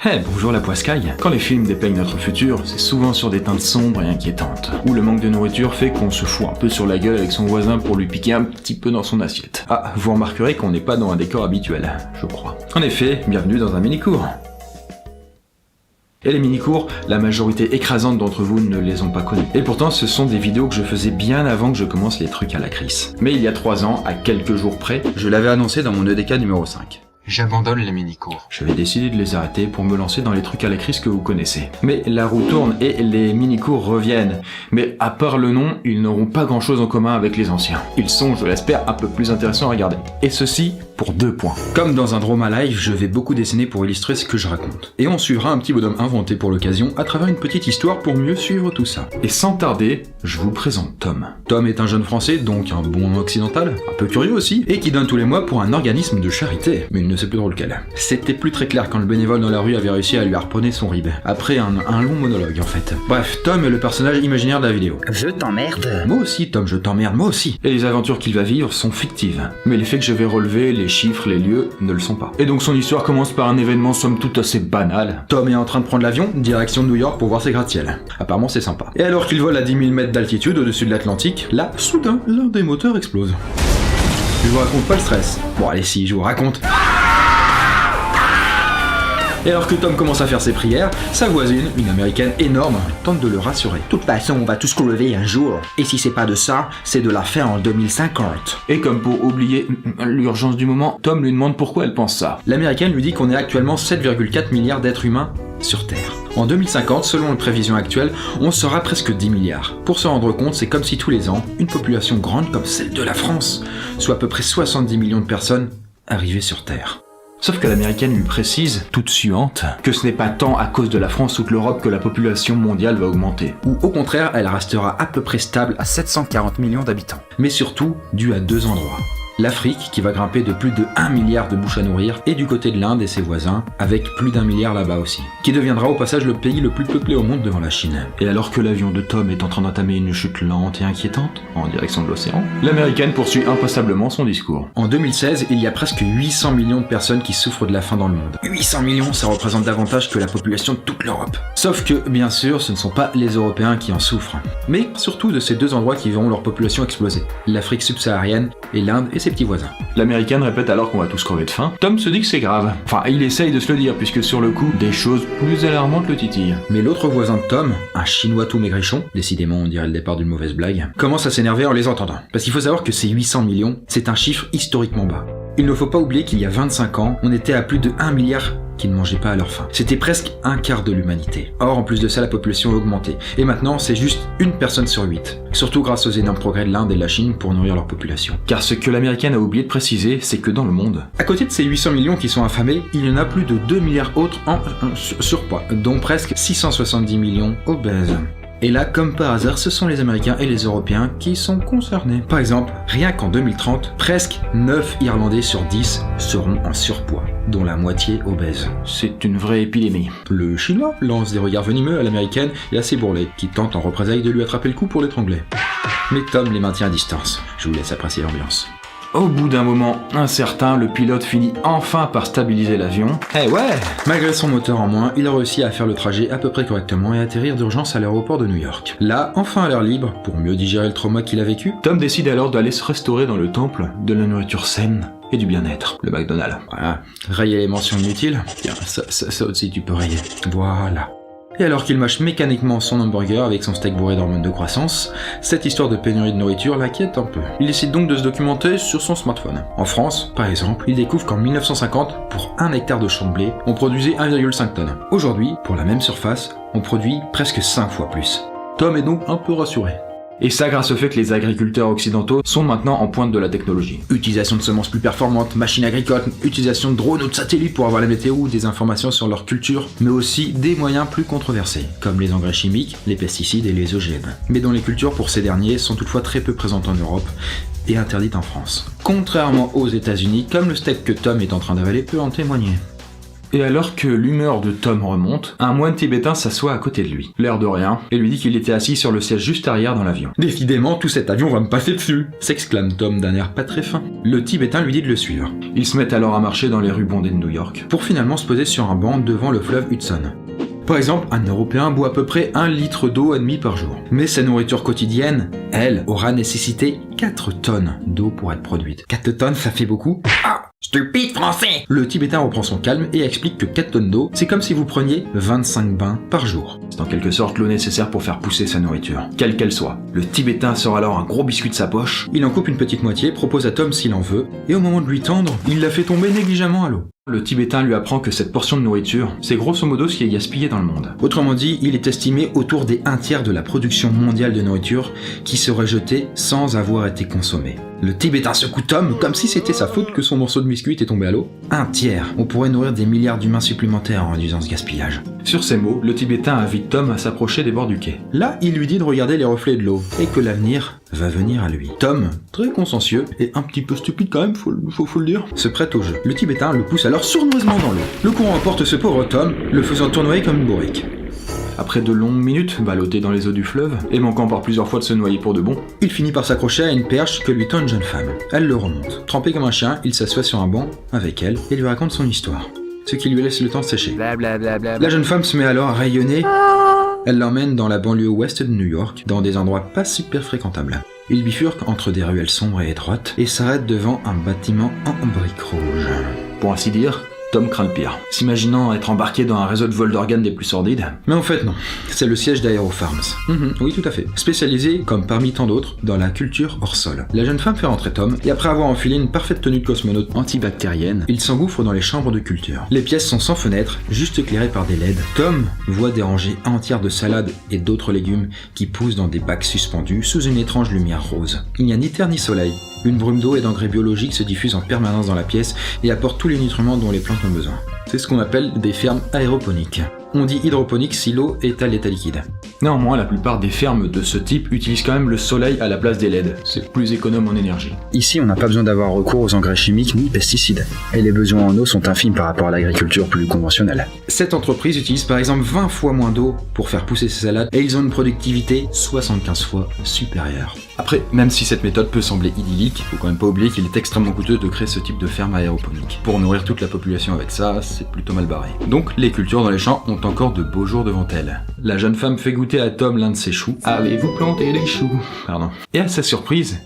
Bonjour la poiscaille. Quand les films dépeignent notre futur, c'est souvent sur des teintes sombres et inquiétantes, où le manque de nourriture fait qu'on se fout un peu sur la gueule avec son voisin pour lui piquer un petit peu dans son assiette. Ah, vous remarquerez qu'on n'est pas dans un décor habituel, je crois. En effet, bienvenue dans un mini-cours. Et les mini-cours, la majorité écrasante d'entre vous ne les ont pas connus. Et pourtant, ce sont des vidéos que je faisais bien avant que je commence les trucs à la crise. Mais il y a 3 ans, à quelques jours près, je l'avais annoncé dans mon EDK numéro 5. J'abandonne les mini-cours. J'avais décidé de les arrêter pour me lancer dans les trucs à la crise que vous connaissez. Mais la roue tourne et les mini-cours reviennent. Mais à part le nom, ils n'auront pas grand chose en commun avec les anciens. Ils sont, je l'espère, un peu plus intéressants à regarder. Et ceci pour 2 points. Comme dans un drama live, je vais beaucoup dessiner pour illustrer ce que je raconte. Et on suivra un petit bonhomme inventé pour l'occasion à travers une petite histoire pour mieux suivre tout ça. Et sans tarder, je vous présente Tom. Tom est un jeune français, donc un bon occidental, un peu curieux aussi, et qui donne tous les mois pour un organisme de charité. Mais il ne sait plus trop lequel. C'était plus très clair quand le bénévole dans la rue avait réussi à lui harponner son rib. Après un long monologue en fait. Bref, Tom est le personnage imaginaire de la vidéo. Je t'emmerde. Moi aussi, Tom, je t'emmerde, moi aussi. Et les aventures qu'il va vivre sont fictives. Mais les faits que je vais relever, les chiffres, les lieux, ne le sont pas. Et donc son histoire commence par un événement somme toute assez banal. Tom est en train de prendre l'avion, direction New York pour voir ses gratte-ciel. Apparemment c'est sympa. Et alors qu'il vole à 10 000 mètres d'altitude au-dessus de l'Atlantique, là, soudain, l'un des moteurs explose. Je vous raconte pas le stress. Bon allez si, je vous raconte. Et alors que Tom commence à faire ses prières, sa voisine, une américaine énorme, tente de le rassurer. De toute façon, on va tous crever un jour. Et si c'est pas de ça, c'est de la fin en 2050. Et comme pour oublier l'urgence du moment, Tom lui demande pourquoi elle pense ça. L'américaine lui dit qu'on est actuellement 7,4 milliards d'êtres humains sur Terre. En 2050, selon les prévisions actuelles, on sera presque 10 milliards. Pour se rendre compte, c'est comme si tous les ans, une population grande comme celle de la France, soit à peu près 70 millions de personnes, arrivaient sur Terre. Sauf que l'américaine lui précise, toute suante, que ce n'est pas tant à cause de la France ou de l'Europe que la population mondiale va augmenter. Ou au contraire, elle restera à peu près stable à 740 millions d'habitants. Mais surtout, dû à 2 endroits. L'Afrique, qui va grimper de plus de 1 milliard de bouches à nourrir, et du côté de l'Inde et ses voisins, avec plus d'1 milliard là-bas aussi. Qui deviendra au passage le pays le plus peuplé au monde devant la Chine. Et alors que l'avion de Tom est en train d'entamer une chute lente et inquiétante, en direction de l'océan, l'américaine poursuit impassablement son discours. En 2016, il y a presque 800 millions de personnes qui souffrent de la faim dans le monde. 800 millions, ça représente davantage que la population de toute l'Europe. Sauf que, bien sûr, ce ne sont pas les Européens qui en souffrent. Mais surtout de ces 2 endroits qui verront leur population exploser. L'Afrique subsaharienne et l'Inde et ses petits voisins. L'américaine répète alors qu'on va tous crever de faim. Tom se dit que c'est grave. Enfin, il essaye de se le dire, puisque sur le coup, des choses plus alarmantes le titillent. Mais l'autre voisin de Tom, un chinois tout maigrichon, décidément on dirait le départ d'une mauvaise blague, commence à s'énerver en les entendant. Parce qu'il faut savoir que ces 800 millions, c'est un chiffre historiquement bas. Il ne faut pas oublier qu'il y a 25 ans, on était à plus de 1 milliard qui ne mangeaient pas à leur faim. C'était presque un quart de l'humanité. Or, en plus de ça, la population a augmenté. Et maintenant, c'est juste une personne sur 8. Surtout grâce aux énormes progrès de l'Inde et de la Chine pour nourrir leur population. Car ce que l'américaine a oublié de préciser, c'est que dans le monde, à côté de ces 800 millions qui sont affamés, il y en a plus de 2 milliards autres en surpoids, dont presque 670 millions obèses. Et là, comme par hasard, ce sont les Américains et les Européens qui sont concernés. Par exemple, rien qu'en 2030, presque 9 Irlandais sur 10 seront en surpoids, dont la moitié obèse. C'est une vraie épidémie. Le Chinois lance des regards venimeux à l'Américaine et à ses bourrelets, qui tentent en représailles de lui attraper le cou pour l'étrangler. Mais Tom les maintient à distance. Je vous laisse apprécier l'ambiance. Au bout d'un moment incertain, le pilote finit enfin par stabiliser l'avion. Malgré son moteur en moins, il a réussi à faire le trajet à peu près correctement et atterrir d'urgence à l'aéroport de New York. Là, enfin à l'air libre, pour mieux digérer le trauma qu'il a vécu, Tom décide alors d'aller se restaurer dans le temple de la nourriture saine et du bien-être, le McDonald's. Voilà, rayer les mentions inutiles. Tiens, ça aussi tu peux rayer. Voilà. Et alors qu'il mâche mécaniquement son hamburger avec son steak bourré d'hormones de croissance, cette histoire de pénurie de nourriture l'inquiète un peu. Il décide donc de se documenter sur son smartphone. En France, par exemple, il découvre qu'en 1950, pour 1 hectare de champ de blé, on produisait 1,5 tonnes. Aujourd'hui, pour la même surface, on produit presque 5 fois plus. Tom est donc un peu rassuré. Et ça grâce au fait que les agriculteurs occidentaux sont maintenant en pointe de la technologie. Utilisation de semences plus performantes, machines agricoles, utilisation de drones ou de satellites pour avoir la météo ou des informations sur leur culture, mais aussi des moyens plus controversés, comme les engrais chimiques, les pesticides et les OGM. Mais dont les cultures pour ces derniers sont toutefois très peu présentes en Europe et interdites en France. Contrairement aux États-Unis, comme le steak que Tom est en train d'avaler peut en témoigner. Et alors que l'humeur de Tom remonte, un moine tibétain s'assoit à côté de lui, l'air de rien, et lui dit qu'il était assis sur le siège juste arrière dans l'avion. « Décidément, tout cet avion va me passer dessus !» s'exclame Tom d'un air pas très fin. Le tibétain lui dit de le suivre. Ils se mettent alors à marcher dans les rues bondées de New York, pour finalement se poser sur un banc devant le fleuve Hudson. Par exemple, un Européen boit à peu près 1 litre d'eau et demi par jour. Mais sa nourriture quotidienne, elle, aura nécessité 4 tonnes d'eau pour être produite. 4 tonnes, ça fait beaucoup. Ah, stupide français! Le Tibétain reprend son calme et explique que 4 tonnes d'eau, c'est comme si vous preniez 25 bains par jour. C'est en quelque sorte l'eau nécessaire pour faire pousser sa nourriture, quelle qu'elle soit. Le Tibétain sort alors un gros biscuit de sa poche, il en coupe une petite moitié, propose à Tom s'il en veut, et au moment de lui tendre, il la fait tomber négligemment à l'eau. Le Tibétain lui apprend que cette portion de nourriture, c'est grosso modo ce qui est gaspillé dans le monde. Autrement dit, il est estimé autour des 1/3 de la production mondiale de nourriture qui serait jetée sans avoir été consommée. Le Tibétain secoue Tom comme si c'était sa faute que son morceau de biscuit est tombé à l'eau. 1/3. On pourrait nourrir des milliards d'humains supplémentaires en réduisant ce gaspillage. Sur ces mots, le Tibétain invite Tom à s'approcher des bords du quai. Là, il lui dit de regarder les reflets de l'eau et que l'avenir va venir à lui. Tom, très consciencieux et un petit peu stupide quand même, faut le dire, se prête au jeu. Le Tibétain le pousse alors sournoisement dans l'eau. Le courant emporte ce pauvre Tom, le faisant tournoyer comme une bourrique. Après de longues minutes, ballotté dans les eaux du fleuve, et manquant par plusieurs fois de se noyer pour de bon, il finit par s'accrocher à une perche que lui tend une jeune femme. Elle le remonte. Trempé comme un chien, il s'assoit sur un banc avec elle et lui raconte son histoire, ce qui lui laisse le temps de sécher. La jeune femme se met alors à rayonner. Elle l'emmène dans la banlieue ouest de New York, dans des endroits pas super fréquentables. Il bifurque entre des ruelles sombres et étroites et s'arrête devant un bâtiment en briques rouges. Pour ainsi dire, Tom craint le pire, s'imaginant être embarqué dans un réseau de vol d'organes des plus sordides. Mais en fait non, c'est le siège d'Aerofarms. Oui, tout à fait. Spécialisé, comme parmi tant d'autres, dans la culture hors sol. La jeune femme fait rentrer Tom, et après avoir enfilé une parfaite tenue de cosmonaute antibactérienne, il s'engouffre dans les chambres de culture. Les pièces sont sans fenêtres, juste éclairées par des LED. Tom voit des rangées entières de salades et d'autres légumes qui poussent dans des bacs suspendus sous une étrange lumière rose. Il n'y a ni terre ni soleil. Une brume d'eau et d'engrais biologiques se diffuse en permanence dans la pièce et apporte tous les nutriments dont les plantes ont besoin. C'est ce qu'on appelle des fermes aéroponiques. On dit hydroponique si l'eau est à l'état liquide. Néanmoins, la plupart des fermes de ce type utilisent quand même le soleil à la place des LED. C'est plus économe en énergie. Ici, on n'a pas besoin d'avoir recours aux engrais chimiques ni pesticides. Et les besoins en eau sont infimes par rapport à l'agriculture plus conventionnelle. Cette entreprise utilise par exemple 20 fois moins d'eau pour faire pousser ses salades et ils ont une productivité 75 fois supérieure. Après, même si cette méthode peut sembler idyllique, faut quand même pas oublier qu'il est extrêmement coûteux de créer ce type de ferme aéroponique. Pour nourrir toute la population avec ça, c'est plutôt mal barré. Donc, les cultures dans les champs ont encore de beaux jours devant elles. La jeune femme fait goûter à Tom l'un de ses choux. Avez-vous planté des choux? Pardon. Et à sa surprise,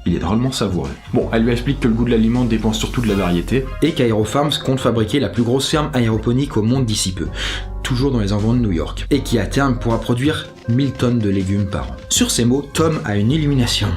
il est drôlement savoureux. Bon, elle lui explique que le goût de l'aliment dépend surtout de la variété, et qu'Aerofarms compte fabriquer la plus grosse ferme aéroponique au monde d'ici peu, toujours dans les environs de New York, et qui à terme pourra produire 1000 tonnes de légumes par an. Sur ces mots, Tom a une illumination.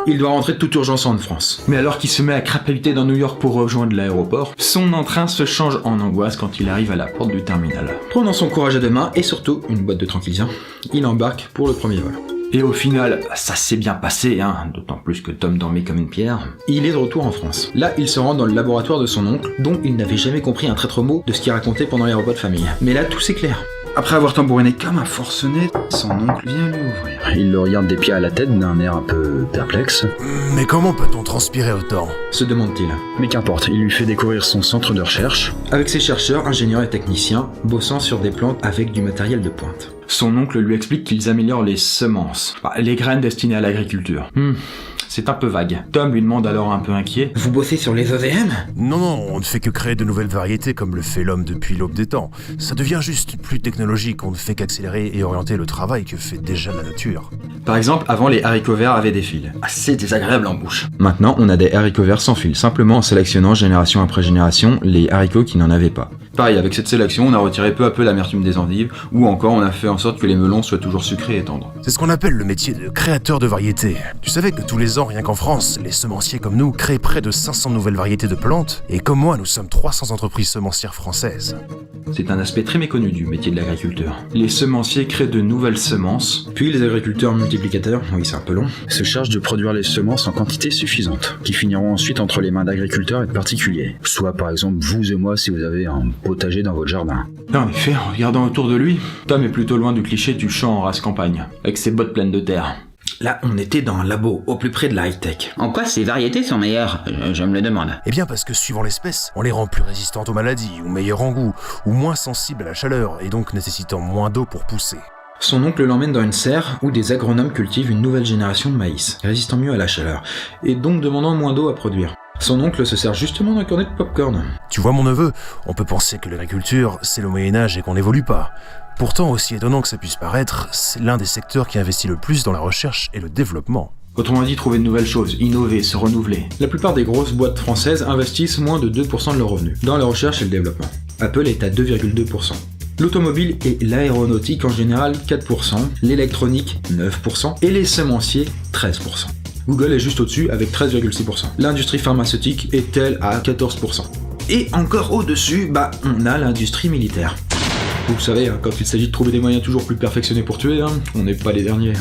Il doit rentrer de toute urgence en France. Mais alors qu'il se met à crapahuter dans New York pour rejoindre l'aéroport, son entrain se change en angoisse quand il arrive à la porte du terminal. Prenant son courage à deux mains et surtout une boîte de tranquillisants, il embarque pour le premier vol. Et au final, ça s'est bien passé, d'autant plus que Tom dormait comme une pierre. Il est de retour en France. Là, il se rend dans le laboratoire de son oncle, dont il n'avait jamais compris un traître mot de ce qu'il racontait pendant les repas de famille. Mais là, tout s'éclaire. Après avoir tambouriné comme un forcené, son oncle vient lui ouvrir. Il le regarde des pieds à la tête d'un air un peu perplexe. Mais comment peut-on transpirer autant? Se demande-t-il. Mais qu'importe, il lui fait découvrir son centre de recherche. Avec ses chercheurs, ingénieurs et techniciens, bossant sur des plantes avec du matériel de pointe. Son oncle lui explique qu'ils améliorent les semences, les graines destinées à l'agriculture. C'est un peu vague. Tom lui demande alors un peu inquiet. Vous bossez sur les OGM? Non, on ne fait que créer de nouvelles variétés comme le fait l'homme depuis l'aube des temps. Ça devient juste plus technologique, on ne fait qu'accélérer et orienter le travail que fait déjà la nature. Par exemple, avant les haricots verts avaient des fils. Assez désagréable en bouche. Maintenant, on a des haricots verts sans fil, simplement en sélectionnant génération après génération les haricots qui n'en avaient pas. Pareil, avec cette sélection, on a retiré peu à peu l'amertume des endives, ou encore on a fait en sorte que les melons soient toujours sucrés et tendres. C'est ce qu'on appelle le métier de créateur de variétés. Tu savais que tous les ans, rien qu'en France, les semenciers comme nous créent près de 500 nouvelles variétés de plantes, et comme moi, nous sommes 300 entreprises semencières françaises. C'est un aspect très méconnu du métier de l'agriculteur. Les semenciers créent de nouvelles semences, puis les agriculteurs multiplicateurs, oui c'est un peu long, se chargent de produire les semences en quantité suffisante, qui finiront ensuite entre les mains d'agriculteurs et de particuliers. Soit par exemple vous et moi si vous avez un potager dans votre jardin. En effet, en regardant autour de lui, Tom est plutôt loin du cliché du champ en race campagne, avec ses bottes pleines de terre. Là, on était dans un labo, au plus près de la high-tech. En quoi ces variétés sont meilleures? Je me le demande. Eh bien parce que suivant l'espèce, on les rend plus résistantes aux maladies, ou meilleures en goût, ou moins sensibles à la chaleur, et donc nécessitant moins d'eau pour pousser. Son oncle l'emmène dans une serre où des agronomes cultivent une nouvelle génération de maïs, résistant mieux à la chaleur, et donc demandant moins d'eau à produire. Son oncle se sert justement d'un cornet de popcorn. Tu vois mon neveu, on peut penser que l'agriculture, c'est le Moyen-Âge et qu'on n'évolue pas. Pourtant, aussi étonnant que ça puisse paraître, c'est l'un des secteurs qui investit le plus dans la recherche et le développement. Autrement dit, trouver de nouvelles choses, innover, se renouveler. La plupart des grosses boîtes françaises investissent moins de 2% de leurs revenus dans la recherche et le développement. Apple est à 2,2%. L'automobile et l'aéronautique en général 4%, l'électronique 9% et les semenciers 13%. Google est juste au-dessus avec 13,6%. L'industrie pharmaceutique est elle à 14%. Et encore au-dessus, on a l'industrie militaire. Vous savez, quand il s'agit de trouver des moyens toujours plus perfectionnés pour tuer, on n'est pas les derniers.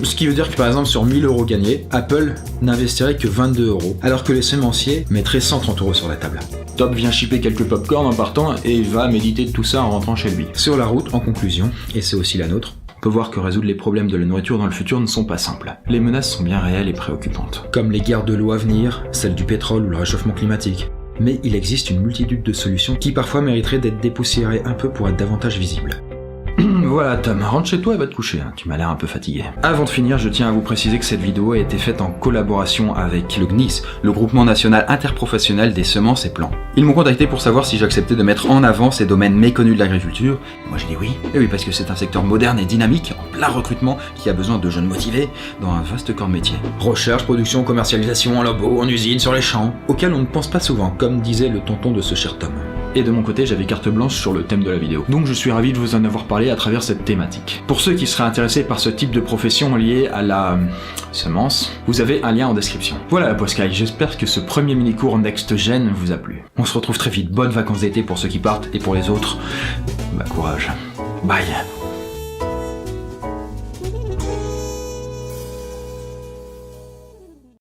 Ce qui veut dire que par exemple sur 1000 € gagnés, Apple n'investirait que 22 €, alors que les semenciers mettraient 130 € sur la table. Top vient shipper quelques popcorn en partant et il va méditer de tout ça en rentrant chez lui. Sur la route, en conclusion, et c'est aussi la nôtre, on peut voir que résoudre les problèmes de la nourriture dans le futur ne sont pas simples. Les menaces sont bien réelles et préoccupantes, comme les guerres de l'eau à venir, celles du pétrole ou le réchauffement climatique. Mais il existe une multitude de solutions qui parfois mériteraient d'être dépoussiérées un peu pour être davantage visibles. Voilà Tom, rentre chez toi et va te coucher, tu m'as l'air un peu fatigué. Avant de finir, je tiens à vous préciser que cette vidéo a été faite en collaboration avec le GNIS, le Groupement National Interprofessionnel des Semences et Plants. Ils m'ont contacté pour savoir si j'acceptais de mettre en avant ces domaines méconnus de l'agriculture. Moi j'ai dit oui, et oui parce que c'est un secteur moderne et dynamique, en plein recrutement, qui a besoin de jeunes motivés dans un vaste corps de métier. Recherche, production, commercialisation, en labo, en usine, sur les champs, auxquels on ne pense pas souvent, comme disait le tonton de ce cher Tom. Et de mon côté, j'avais carte blanche sur le thème de la vidéo. Donc je suis ravi de vous en avoir parlé à travers cette thématique. Pour ceux qui seraient intéressés par ce type de profession liée à la semence, vous avez un lien en description. Voilà la Poiscaille, j'espère que ce premier mini-cours Next Gen vous a plu. On se retrouve très vite, bonnes vacances d'été pour ceux qui partent, et pour les autres, courage. Bye.